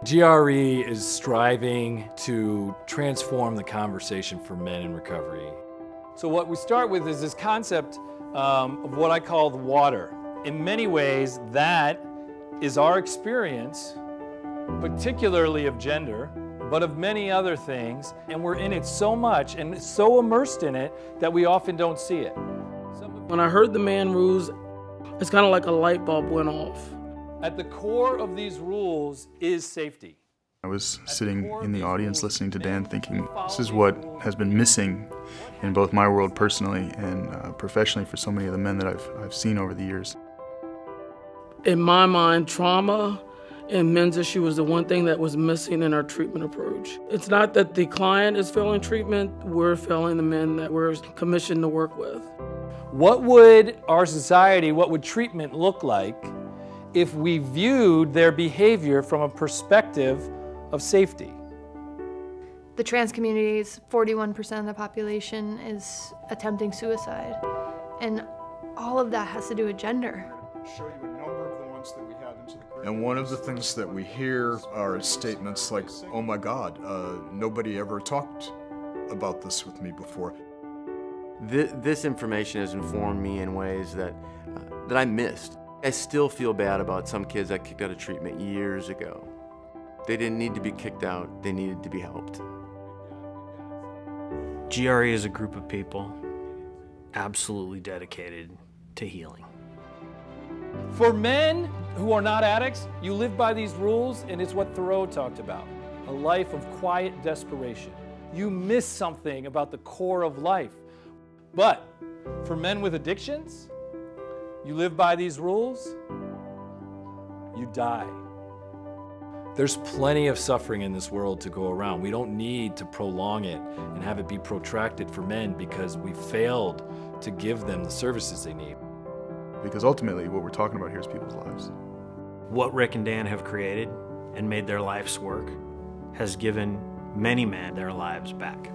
GRE is striving to transform the conversation for men in recovery. So what we start with is this concept of what I call the water. In many ways, that is our experience, particularly of gender, but of many other things, and we're in it so much and so immersed in it that we often don't see it. When I heard the man rules, it's kind of like a light bulb went off. At the core of these rules is safety. I was sitting in the audience listening to Dan thinking, this is what has been missing in both my world personally and professionally for so many of the men that I've seen over the years. In my mind, trauma and men's issue was the one thing that was missing in our treatment approach. It's not that the client is failing treatment, we're failing the men that we're commissioned to work with. What would our society, what would treatment look like if we viewed their behavior from a perspective of safety? The trans community's 41% of the population is attempting suicide, and all of that has to do with gender. Show you a number of the ones that we had into the curriculum. And one of the things that we hear are statements like, oh my God, nobody ever talked about this with me before. This information has informed me in ways that I missed. I still feel bad about some kids that kicked out of treatment years ago. They didn't need to be kicked out, they needed to be helped. GRE is a group of people absolutely dedicated to healing. For men who are not addicts, you live by these rules, and it's what Thoreau talked about, a life of quiet desperation. You miss something about the core of life. But for men with addictions, you live by these rules, you die. There's plenty of suffering in this world to go around. We don't need to prolong it and have it be protracted for men because we failed to give them the services they need. Because ultimately what we're talking about here is people's lives. What Rick and Dan have created and made their life's work has given many men their lives back.